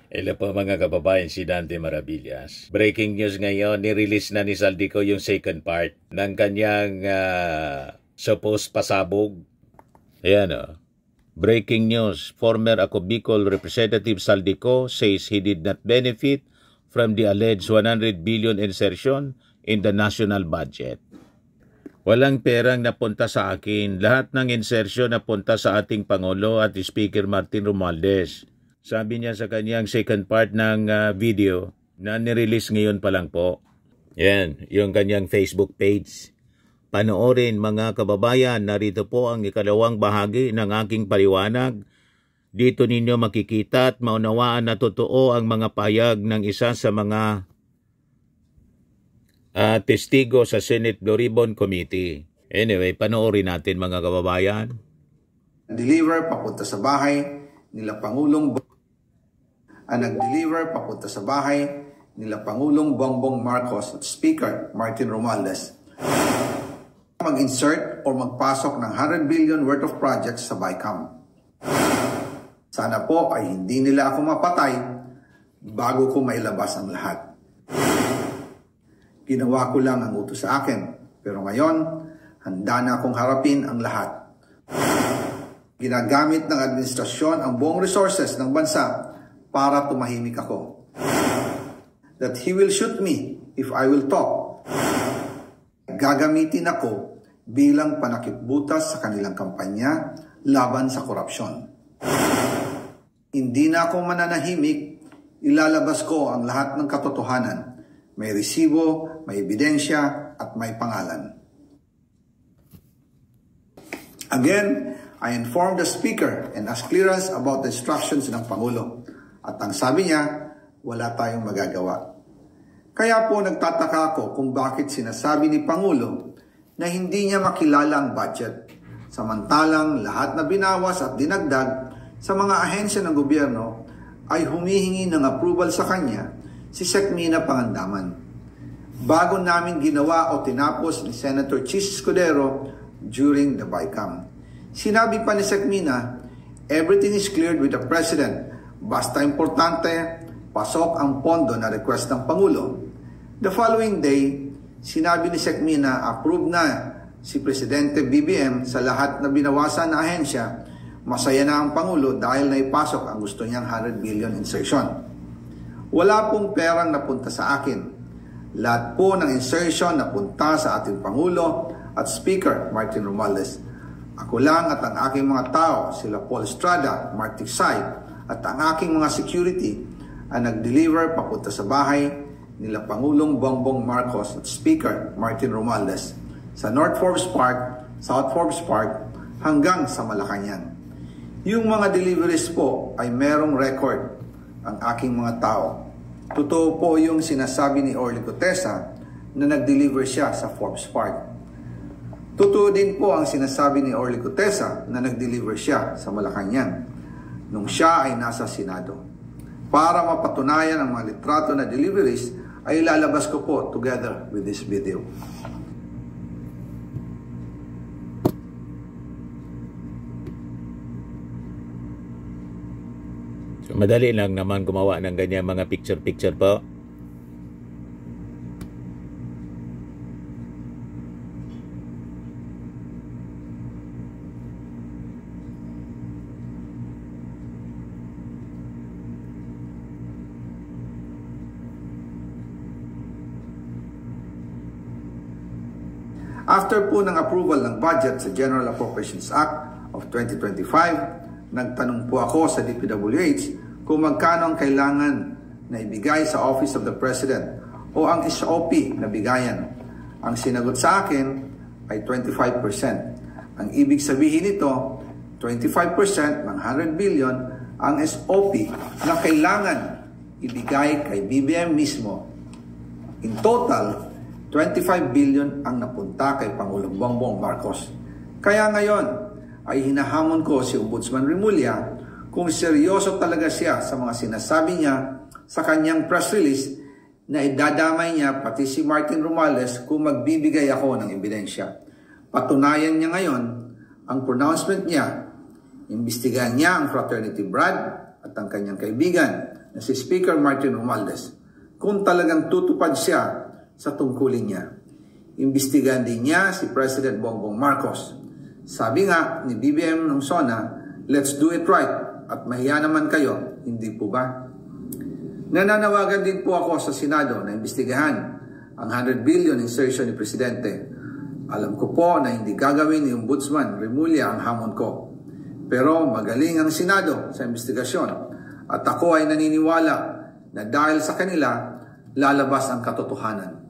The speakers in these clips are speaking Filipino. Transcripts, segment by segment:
Hello po mga kababayan, si Dante Maravillas. Breaking news ngayon, nirelease na ni Saldico yung second part ng kanyang supposed pasabog. Ayan o. Breaking news, former Ako Bicol Representative Saldico says he did not benefit from the alleged 100 billion insertion in the national budget. Walang perang napunta sa akin. Lahat ng insertion napunta sa ating Pangulo at Speaker Martin Romualdez. Sabi niya sa kanyang second part ng video na nirelease ngayon pa lang po. Yan, yung kanyang Facebook page. Panoorin mga kababayan, narito po ang ikalawang bahagi ng aking paliwanag. Dito ninyo makikita at maunawaan na totoo ang mga payag ng isa sa mga testigo sa Senate Blue Ribbon Committee. Anyway, panoorin natin mga kababayan. Deliver papunta sa bahay nila nag-deliver papunta sa bahay nila Pangulong Bongbong Marcos at Speaker Martin Romualdez mag-insert o magpasok ng 100 billion worth of projects sa BICAM. Sana po ay hindi nila ako mapatay bago ko mailabas ang lahat. Ginawa ko lang ang utos sa akin, pero ngayon, handa na akong harapin ang lahat. Ginagamit ng administrasyon ang buong resources ng bansa para tumahimik ako. That he will shoot me if I will talk. Gagamitin ako bilang panakipbutas sa kanilang kampanya laban sa korupsyon. Hindi na ako mananahimik, ilalabas ko ang lahat ng katotohanan. May resibo, may ebidensya, at may pangalan. Again, I informed the Speaker and asked clearance about the instructions ng Pangulo. At ang sabi niya, wala tayong magagawa. Kaya po nagtataka ako kung bakit sinasabi ni Pangulo na hindi niya makilala ang budget. Samantalang lahat na binawas at dinagdag sa mga ahensya ng gobyerno ay humihingi ng approval sa kanya si Sec. Mina Pangandaman. Bago namin ginawa o tinapos ni Senator Chis Escudero during the BICAM. Sinabi pa ni Sec. Mina, everything is cleared with the President. Basta importante, pasok ang pondo na request ng Pangulo. The following day, sinabi ni Sec. Mina, approve na si Presidente BBM sa lahat na binawasan na ahensya. Masaya na ang Pangulo dahil naipasok ang gusto niyang 100 billion insertion. Wala pong perang napunta sa akin. Lahat po ng insertion napunta sa ating Pangulo at Speaker Martin Romualdez. Ako lang at ang aking mga tao, sila Paul Estrada, Mark Ticsay, at ang aking mga security ang nag-deliver papunta sa bahay nila Pangulong Bongbong Marcos at Speaker Martin Romualdez sa North Forbes Park, South Forbes Park hanggang sa Malacanang. Yung mga deliveries po ay merong record ang aking mga tao. Totoo po yung sinasabi ni Orly Gutesa na nag-deliver siya sa Forbes Park. Totoo din po ang sinasabi ni Orly Gutesa na nag-deliver siya sa Malacanang nung siya ay nasa Senado. Para mapatunayan ang mga litrato na deliveries, ay ilalabas ko po together with this video. So, madali lang naman gumawa ng ganyan mga picture-picture po. After po ng approval ng budget sa General Appropriations Act of 2025, nagtanong po ako sa DPWH kung magkano ang kailangan na ibigay sa Office of the President o ang SOP na bigayan. Ang sinagot sa akin ay 25%. Ang ibig sabihin nito, 25% ng 100 billion ang SOP na kailangan ibigay kay BBM mismo. In total, 25 billion ang napunta kay Pangulong Bongbong Marcos. Kaya ngayon ay hinahamon ko si Ombudsman Remulla kung seryoso talaga siya sa mga sinasabi niya sa kanyang press release na idadamay niya pati si Martin Romualdez kung magbibigay ako ng ebidensya. Patunayan niya ngayon ang pronouncement niya. Imbestigahan niya ang fraternity Brad at ang kanyang kaibigan na si Speaker Martin Romualdez kung talagang tutupad siya sa tungkulin niya. Imbestigahan din niya si President Bongbong Marcos. Sabi nga ni BBM nung SONA, let's do it right at mahiya naman kayo, hindi po ba? Nananawagan din po ako sa Senado na imbestigahan ang 100 billion insertion ni Presidente. Alam ko po na hindi gagawin ni Ombudsman Remulla ang hamon ko. Pero magaling ang Senado sa investigasyon at ako ay naniniwala na dahil sa kanila, lalabas ang katotohanan.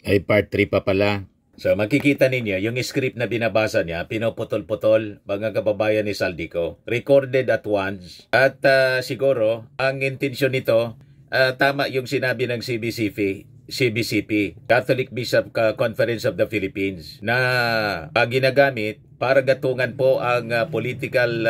Ay part 3 pa pala. So makikita ninyo, yung script na binabasa niya, pinuputol-putol, mga kababayan ni Saldico. Recorded at once. At siguro, ang intensyon nito, tama yung sinabi ng CBCP, Catholic Bishop Conference of the Philippines, na ginagamit para gatungan po ang political,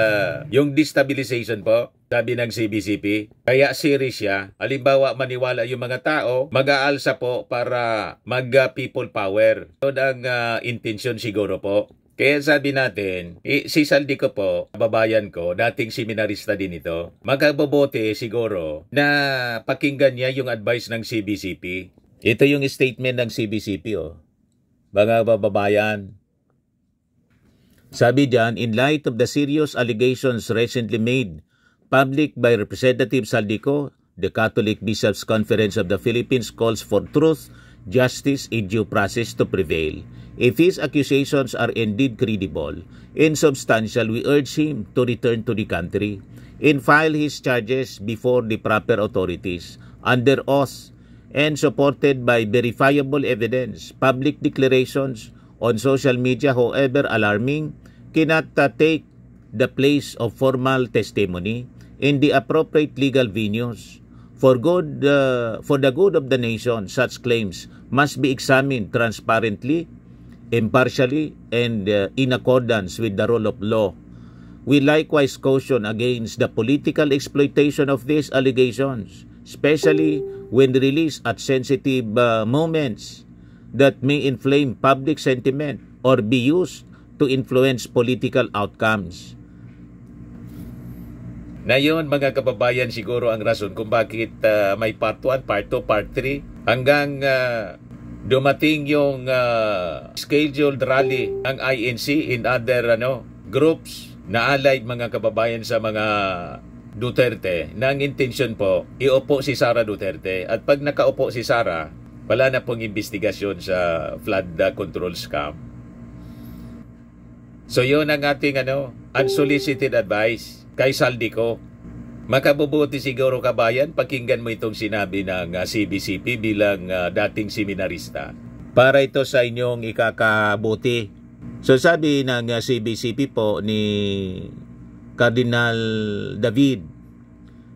yung destabilization po, sabi ng CBCP. Kaya serious siya. Halimbawa, maniwala yung mga tao, mag-aalsa po para mag-people power. Ito ang intention siguro po. Kaya sabi natin, si Saldico po, babayan ko, dating seminarista din ito, magkabobote siguro na pakinggan niya yung advice ng CBCP. Ito yung statement ng CBCP, mga bababayan. Sabi diyan, in light of the serious allegations recently made public by Representative Saldico, the Catholic Bishops' Conference of the Philippines calls for truth, justice, and due process to prevail. If his accusations are indeed credible and substantial, we urge him to return to the country and file his charges before the proper authorities under oath and supported by verifiable evidence. Public declarations on social media, however alarming, cannot take the place of formal testimony in the appropriate legal venues. For the good of the nation, such claims must be examined transparently, impartially, and in accordance with the rule of law. We likewise caution against the political exploitation of these allegations, especially when released at sensitive moments that may inflame public sentiment or be used to influence political outcomes. Na yun, mga kababayan, siguro ang rason kung bakit may part 1, part 2, part 3 hanggang dumating yung scheduled rally ang INC in other groups na allied, mga kababayan, sa mga Duterte, na ang intention po, iupo si Sara Duterte. At pag nakaupo si Sara, wala na pong investigasyon sa flood control scam. So yun ang ating unsolicited advice kay Saldico. Makabubuti siguro, kabayan, pakinggan mo itong sinabi ng CBCP bilang dating seminarista para ito sa inyong ikakabuti. So sabi ng CBCP po ni Cardinal David,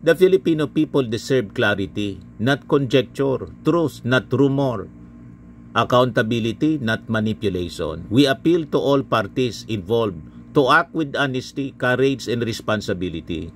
the Filipino people deserve clarity, not conjecture, truth, not rumor, accountability, not manipulation. We appeal to all parties involved to act with honesty, courage, and responsibility.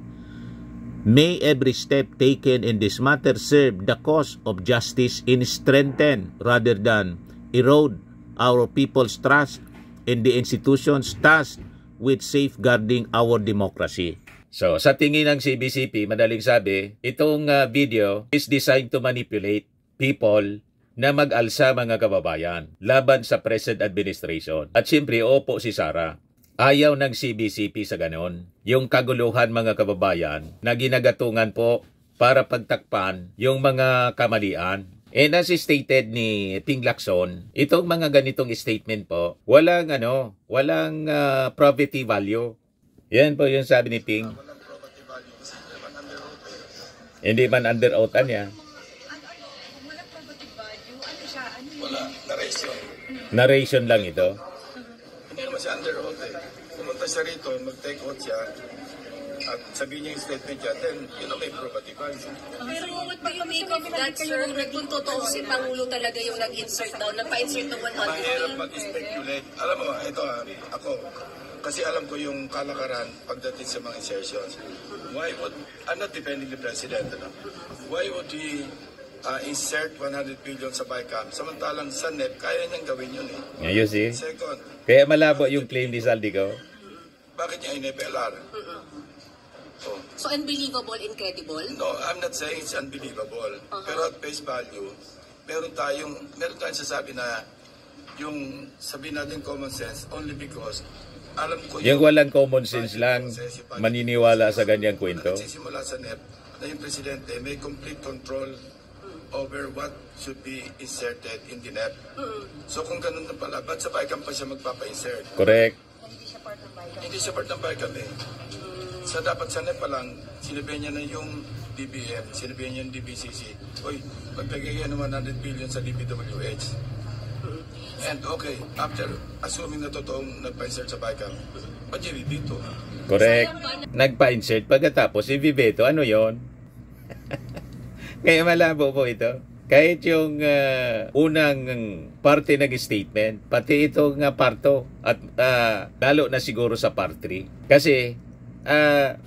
May every step taken in this matter serve the cause of justice and strengthen rather than erode our people's trust in the institutions tasked with safeguarding our democracy. So, sa tingin ng CBCP, madaling sabi, itong video is designed to manipulate people na mag-alsa, mga kababayan, laban sa present administration. At siyempre, opo si Sara. Ayaw ng CBCP sa ganon. Yung kaguluhan, mga kababayan, na ginagatungan po para pagtakpan yung mga kamalian. And as stated ni Ping Lacson, itong mga ganitong statement po, walang property value. Yan po yung sabi ni Ping. Hindi man under oath niya. Wala, narration. Narration lang ito. Hindi naman siya under oath eh. Pumunta siya rito, mag-take oath siya, at sabihin niya yung statement niya, then yun ang may probative value. Pero what do you make of that, sir? Kung totoo si Pangulo talaga yung nag-insert daw, nagpa-insert ng 100 Mahirap mag-speculate. Alam mo, ito ako, kasi alam ko yung kalakaran pagdating sa mga insertions. Why would, I'm not defending the president, why would he insert 100 billion sa BICAM, samantalang sa NEP, kaya niyang gawin yun eh. Ngayon si. Second, Kaya malabo yung claim ni Saldico. bakit niya in-FLR? Oh. So unbelievable, incredible? No, I'm not saying it's unbelievable. Pero at face value, meron tayong sasabi na yung sabihin natin common sense only because alam ko Yung walang common sense lang maniniwala sa ganyang kwento. nagsisimula sa NEP na yung presidente may complete control over what should be inserted in the NEP. So kung ganun na pala, ba't sa BICAM pa siya magpapa-insert? Correct. Hindi siya part ng BICAM eh. So dapat sa NEP pa lang, sinabihan niya na yung DBM, sinabihan niya yung DBCC, uy, magbigay yan ng 100 billion sa DPWH. And okay, after assuming na totoong nagpa-insert sa BICAM, ba't yun dito? Correct. Nagpa-insert pagkatapos i-veto. Ano yon? Kaya malabo po ito. Kahit yung unang parte ng statement, pati itong parto at lalo na siguro sa part 3. Kasi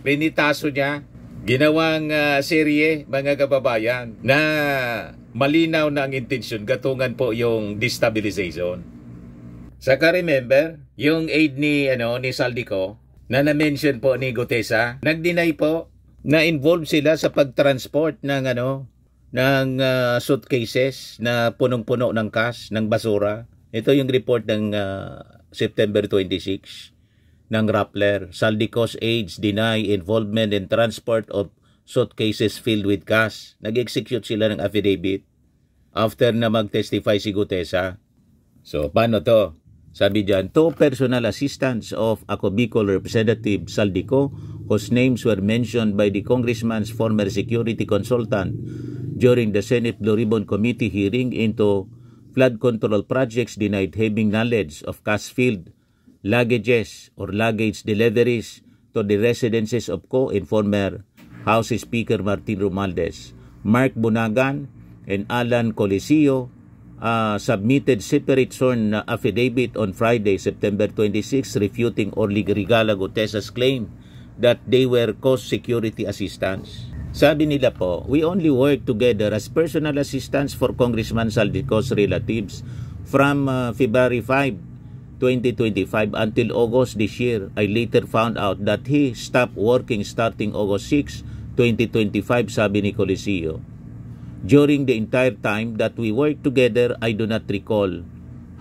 pinitaso niya, ginawang serye, mga kababayan, na malinaw na ang intensyon, gatungan po yung destabilization. Saka remember, yung aid ni Saldico, na na-mention po ni Gutesa, nag-deny po na involved sila sa pag-transport ng suitcases na punong-puno ng cash, ng basura. Ito yung report ng September 26 ng Rappler. Saldico's aides deny involvement in transport of suitcases filled with cash. Nag-execute sila ng affidavit after na mag-testify si Gutesa. So, paano to? Sabi dyan, 2 personal assistants of Ako Bicol Representative Saldico, whose names were mentioned by the congressman's former security consultant during the Senate Blue Ribbon Committee hearing into flood control projects, denied having knowledge of cash-filled luggages or luggage deliveries to the residences of Co and former House Speaker Martin Romualdez. Mark Bunagan and Alan Colisio submitted separate sworn affidavit on Friday, September 26, refuting Orly Rigala Gutesa's claim that they were coast security assistants. Sabi nila po, we only work together as personal assistants for Congressman Saldico's relatives from February 5, 2025 until August this year. I later found out that he stopped working starting August 6, 2025, sabi ni Colisio. During the entire time that we worked together, I do not recall,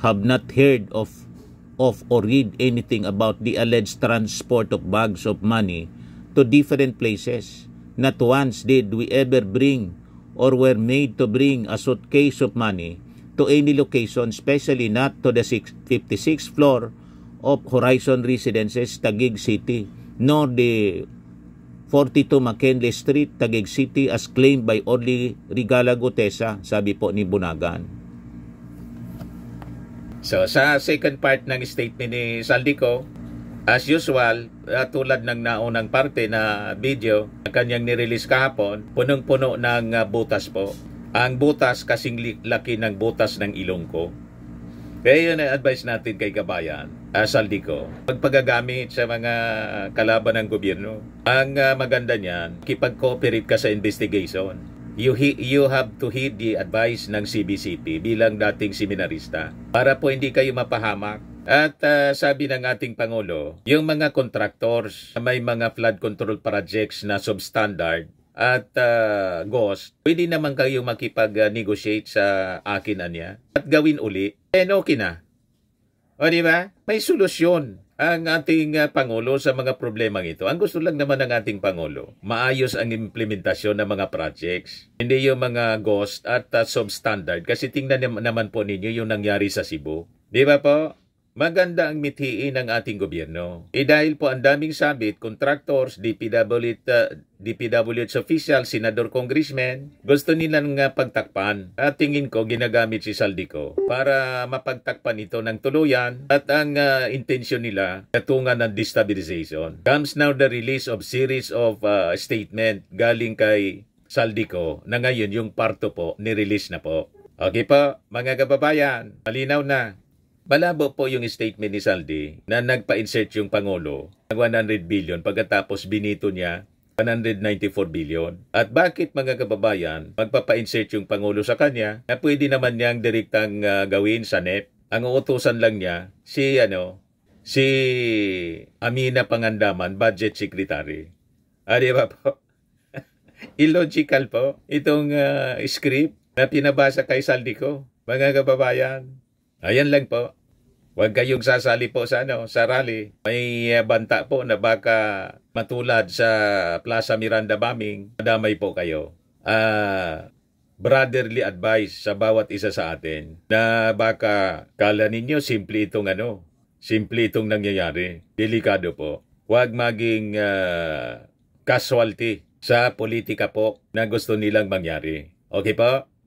have not heard of or read anything about the alleged transport of bags of money to different places. Not once did we ever bring or were made to bring a suitcase of money to any location, especially not to the 56th floor of Horizon Residences, Taguig City, nor the 42 McKinley Street, Taguig City, as claimed by Orly Rigala Gutesa, sabi po ni Bunagan. So, sa second part ng statement ni Saldico, as usual, tulad ng naunang parte na video, kanyang nirelease kahapon, punong-puno ng butas po. Ang butas kasing laki ng butas ng ilong ko. Kaya yun ang advice natin kay kabayan, Saldico, pagpagagamit sa mga kalaban ng gobyerno. Ang maganda niyan, kipag-cooperate ka sa investigation. You have to heed the advice ng CBCP bilang dating seminarista para po hindi kayo mapahamak. At sabi ng ating Pangulo, yung mga contractors na may mga flood control projects na substandard at ghost, pwede naman kayo makipag-negotiate sa akin niya at gawin uli. Okay na. O diba? May solusyon ang ating Pangulo sa mga problemang ito. Ang gusto lang naman ng ating Pangulo, maayos ang implementasyon ng mga projects. Hindi yung mga ghost at substandard. Kasi tingnan naman po ninyo yung nangyari sa Cebu. Di ba po? Maganda ang mithiin ng ating gobyerno. Dahil po ang daming sabit, contractors, DPWH official, senador, congressman, gusto nilang pagtakpan. At tingin ko, ginagamit si Saldico para mapagtakpan ito ng tuluyan at ang intensyon nila, katungan ng destabilization. Comes now the release of series of statement galing kay Saldico na ngayon yung parto po, nirelease na po. Okay po, mga kababayan, malinaw na. Malabo po yung statement ni Saldi na nagpa-insert yung Pangulo ng 100 billion pagkatapos binito niya 194 billion. At bakit, mga kababayan, magpapa-insert yung Pangulo sa kanya na pwede naman niyang direktang gawin sa NEP? Ang uutusan lang niya si Amina Pangandaman, Budget Secretary. Di ba po? Illogical po itong script na pinabasa kay Saldico, mga kababayan. Ayan lang po. Huwag kayong sasali po sa rally. May banta po na baka matulad sa Plaza Miranda bombing, madamay po kayo. Brotherly advice sa bawat isa sa atin na baka kala ninyo simple itong nangyayari. Delikado po. Huwag maging casualty sa politika po na gusto nilang mangyari. Okay po?